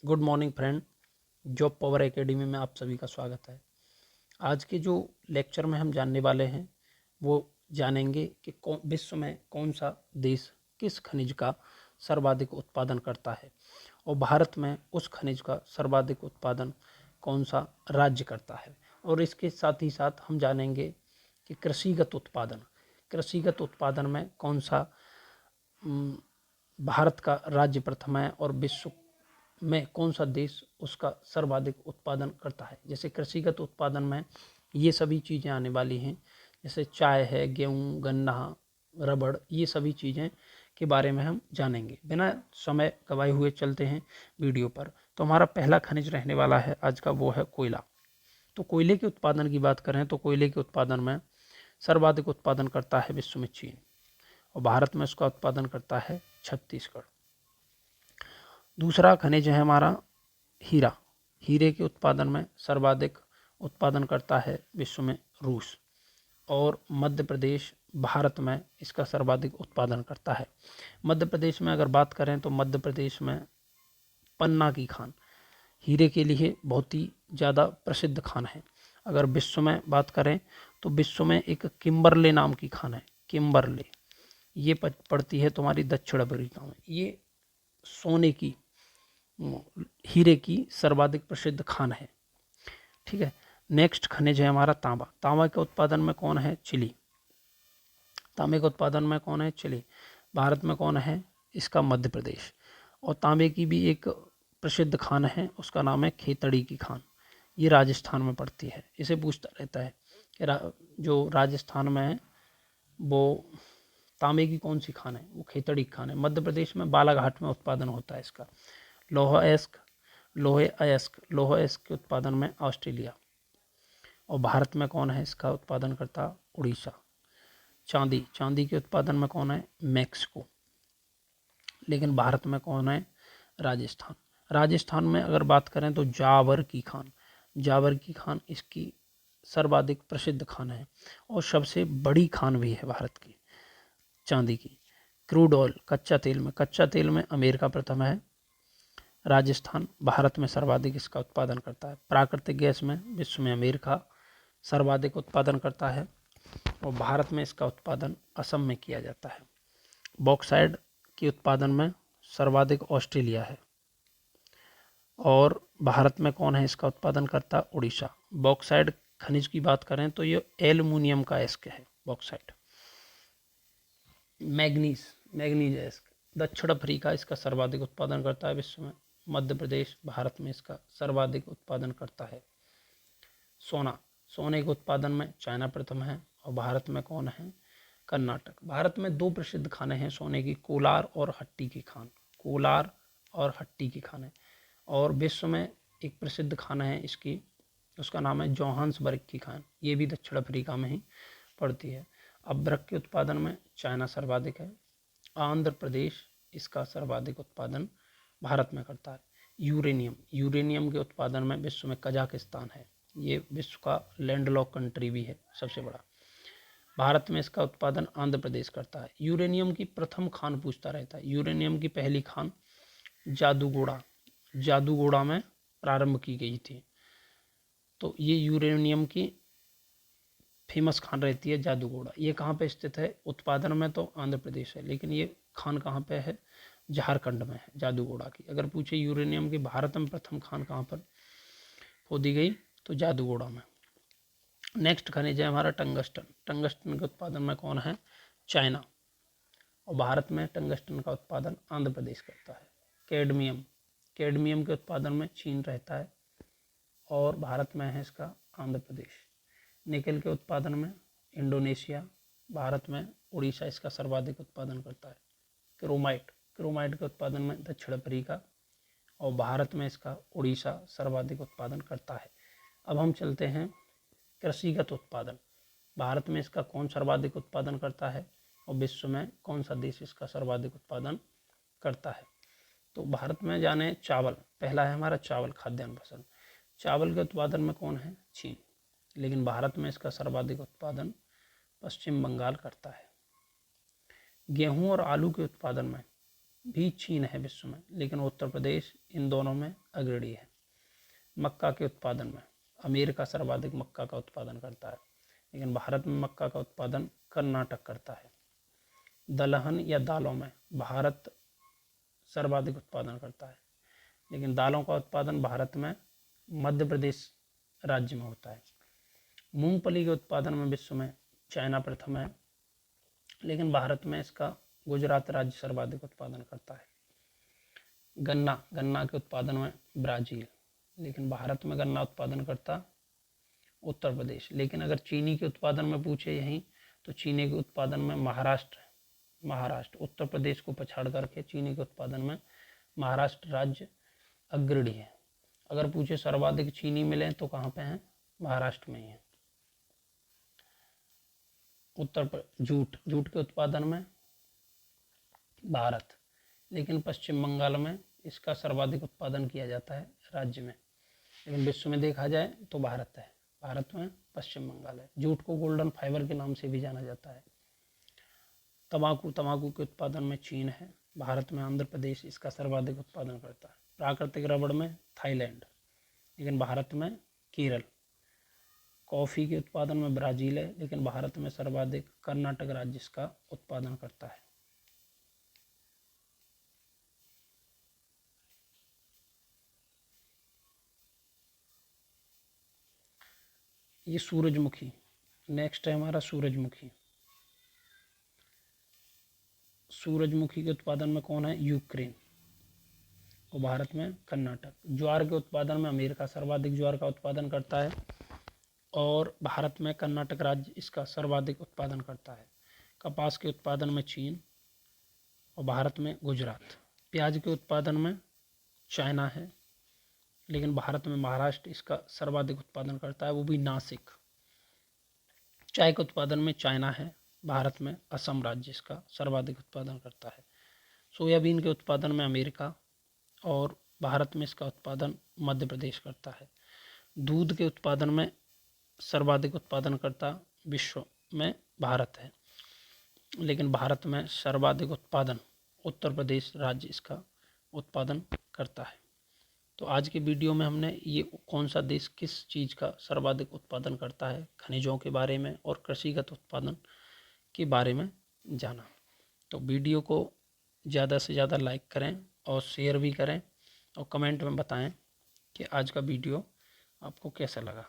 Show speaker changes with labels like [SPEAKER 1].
[SPEAKER 1] Good morning friend. Job power academy में आप सभी का स्वागत है। आज के जो लेक्चर में हम जानने वाले हैं वो जानेंगे कि विश्व में कौन सा देश किस खनिज का सर्वाधिक उत्पादन करता है और भारत में उस खनिज का सर्वाधिक उत्पादन कौन सा राज्य करता है। और इसके साथ ही साथ हम जानेंगे कि कृषिगत उत्पादन में कौन सा भारत का राज्य प्रथम है और विश्व में कौन सा देश उसका सर्वाधिक उत्पादन करता है। जैसे कृषिगत उत्पादन में ये सभी चीज़ें आने वाली हैं, जैसे चाय है, गेहूँ, गन्ना, रबड़, ये सभी चीज़ें के बारे में हम जानेंगे। बिना समय गवाए हुए चलते हैं वीडियो पर। तो हमारा पहला खनिज रहने वाला है आज का, वो है कोयला। तो कोयले के उत्पादन की बात करें तो कोयले के उत्पादन में सर्वाधिक उत्पादन करता है विश्व में चीन और भारत में उसका उत्पादन करता है छत्तीसगढ़। दूसरा खनिज है हमारा हीरा। हीरे के उत्पादन में सर्वाधिक उत्पादन करता है विश्व में रूस और मध्य प्रदेश भारत में इसका सर्वाधिक उत्पादन करता है। मध्य प्रदेश में अगर बात करें तो मध्य प्रदेश में पन्ना की खान हीरे के लिए बहुत ही ज़्यादा प्रसिद्ध खान है। अगर विश्व में बात करें तो विश्व में एक किम्बरले नाम की खान है, किम्बरले। ये पड़ती है तुम्हारी दक्षिण अफ्रीका में। ये सोने की, हीरे की सर्वाधिक प्रसिद्ध खान है। ठीक है। नेक्स्ट खनिज है हमारा तांबा। तांबा के उत्पादन में कौन है? चिली। तांबे के उत्पादन में कौन है? चिली। भारत में कौन है? इसका मध्य प्रदेश। और तांबे की भी एक प्रसिद्ध खान है, उसका नाम है खेतड़ी की खान। ये राजस्थान में पड़ती है। इसे पूछता रहता है कि जो राजस्थान में है वो तांबे की कौन सी खान है? वो खेतड़ी की खान है। मध्य प्रदेश में बालाघाट में उत्पादन होता है इसका। लोहे अयस्क के उत्पादन में ऑस्ट्रेलिया। और भारत में कौन है इसका उत्पादन करता? उड़ीसा। चांदी के उत्पादन में कौन है? मैक्सिको। लेकिन भारत में कौन है? राजस्थान। राजस्थान में अगर बात करें तो जावर की खान इसकी सर्वाधिक प्रसिद्ध खान है और सबसे बड़ी खान भी है भारत की चांदी की। क्रूड ऑयल, कच्चा तेल में अमेरिका प्रथम है। राजस्थान भारत में सर्वाधिक इसका उत्पादन करता है। प्राकृतिक गैस में विश्व में अमेरिका सर्वाधिक उत्पादन करता है और भारत में इसका उत्पादन असम में किया जाता है। बॉक्साइट के उत्पादन में सर्वाधिक ऑस्ट्रेलिया है और भारत में कौन है इसका उत्पादन करता? उड़ीसा। बॉक्साइट खनिज की बात करें तो ये एल्युमिनियम का एस्क है बॉक्साइट। मैग्नीज एस्क दक्षिण अफ्रीका इसका सर्वाधिक उत्पादन करता है विश्व में। मध्य प्रदेश भारत में इसका सर्वाधिक उत्पादन करता है। सोने के उत्पादन में चाइना प्रथम है और भारत में कौन है? कर्नाटक। भारत में दो प्रसिद्ध खाने हैं सोने की, कोलार और हट्टी की खान है। और विश्व में एक प्रसिद्ध खाना है इसकी, उसका नाम है जोहान्सबर्ग की खान। ये भी दक्षिण अफ्रीका में ही पड़ती है। अभ्रक के उत्पादन में चाइना सर्वाधिक है। आंध्र प्रदेश इसका सर्वाधिक उत्पादन भारत में करता है। यूरेनियम के उत्पादन में विश्व में कजाकिस्तान है। ये विश्व का लैंडलॉक कंट्री भी है, सबसे बड़ा। भारत में इसका उत्पादन आंध्र प्रदेश करता है। यूरेनियम की प्रथम खान पूछता रहता है। यूरेनियम की पहली खान जादूगोड़ा में प्रारंभ की गई थी। तो ये यूरेनियम की फेमस खान रहती है जादूगोड़ा। ये कहाँ पे स्थित है? उत्पादन में तो आंध्र प्रदेश है, लेकिन ये खान कहाँ पे है? झारखंड में है जादूगोड़ा की। अगर पूछे यूरेनियम की भारत में प्रथम खान कहाँ पर खोदी गई तो जादूगोड़ा में। नेक्स्ट खनिज है हमारा टंगस्टन के उत्पादन में कौन है? चाइना। और भारत में टंगस्टन का उत्पादन आंध्र प्रदेश करता है। कैडमियम के उत्पादन में चीन रहता है और भारत में है इसका आंध्र प्रदेश। निकेल के उत्पादन में इंडोनेशिया, भारत में उड़ीसा इसका सर्वाधिक उत्पादन करता है। क्रोमाइट के उत्पादन में दक्षिण अफ्रीका और भारत में इसका उड़ीसा सर्वाधिक उत्पादन करता है। अब हम चलते हैं कृषिगत उत्पादन। भारत में इसका कौन सर्वाधिक उत्पादन करता है और विश्व में कौन सा देश इसका सर्वाधिक उत्पादन करता है? तो भारत में जाने चावल, पहला है हमारा चावल, खाद्यान्न फसल। चावल के उत्पादन में कौन है? चीन। लेकिन भारत में इसका सर्वाधिक उत्पादन पश्चिम बंगाल करता है। गेहूं और आलू के उत्पादन में भी चीन है विश्व में, लेकिन उत्तर प्रदेश इन दोनों में अग्रणी है। मक्का के उत्पादन में अमेरिका सर्वाधिक मक्का का उत्पादन करता है, लेकिन भारत में मक्का का उत्पादन कर्नाटक करता है। दलहन या दालों में भारत सर्वाधिक उत्पादन करता है, लेकिन दालों का उत्पादन भारत में मध्य प्रदेश राज्य में होता है। मूंगफली के उत्पादन में विश्व में चाइना प्रथम है, लेकिन भारत में इसका गुजरात राज्य सर्वाधिक उत्पादन करता है। गन्ना के उत्पादन में ब्राजील, लेकिन भारत में गन्ना उत्पादन करता उत्तर प्रदेश। लेकिन अगर चीनी के उत्पादन में पूछे यहीं, तो चीनी के उत्पादन में महाराष्ट्र उत्तर प्रदेश को पछाड़ करके चीनी के उत्पादन में महाराष्ट्र राज्य अग्रणी है। अगर पूछे सर्वाधिक चीनी मिले तो कहाँ पे हैं, महाराष्ट्र में ही है। जूट के उत्पादन में भारत, लेकिन पश्चिम बंगाल में इसका सर्वाधिक उत्पादन किया जाता है राज्य में। लेकिन विश्व में देखा जाए तो भारत है, भारत में पश्चिम बंगाल है। जूट को गोल्डन फाइबर के नाम से भी जाना जाता है। तंबाकू के उत्पादन में चीन है, भारत में आंध्र प्रदेश इसका सर्वाधिक उत्पादन करता है। प्राकृतिक रबड़ में थाईलैंड, लेकिन भारत में केरल। कॉफ़ी के उत्पादन में ब्राज़ील है, लेकिन भारत में सर्वाधिक कर्नाटक राज्य इसका उत्पादन करता है। ये सूरजमुखी, नेक्स्ट है हमारा सूरजमुखी। सूरजमुखी के उत्पादन में कौन है, यूक्रेन, और भारत में कर्नाटक। ज्वार के उत्पादन में अमेरिका सर्वाधिक ज्वार का उत्पादन करता है, और भारत में कर्नाटक राज्य इसका सर्वाधिक उत्पादन करता है। कपास के उत्पादन में चीन, और भारत में गुजरात। प्याज के उत्पादन में चाइना है, लेकिन भारत में महाराष्ट्र इसका सर्वाधिक उत्पादन करता है, वो भी नासिक। चाय के उत्पादन में चाइना है, भारत में असम राज्य इसका सर्वाधिक उत्पादन करता है। सोयाबीन के उत्पादन में अमेरिका, और भारत में इसका उत्पादन मध्य प्रदेश करता है। दूध के उत्पादन में सर्वाधिक उत्पादनकर्ता विश्व में भारत है, लेकिन भारत में सर्वाधिक उत्पादन उत्तर प्रदेश राज्य इसका उत्पादन करता है। तो आज के वीडियो में हमने ये कौन सा देश किस चीज़ का सर्वाधिक उत्पादन करता है, खनिजों के बारे में और कृषिगत उत्पादन के बारे में जाना। तो वीडियो को ज़्यादा से ज़्यादा लाइक करें और शेयर भी करें, और कमेंट में बताएं कि आज का वीडियो आपको कैसा लगा।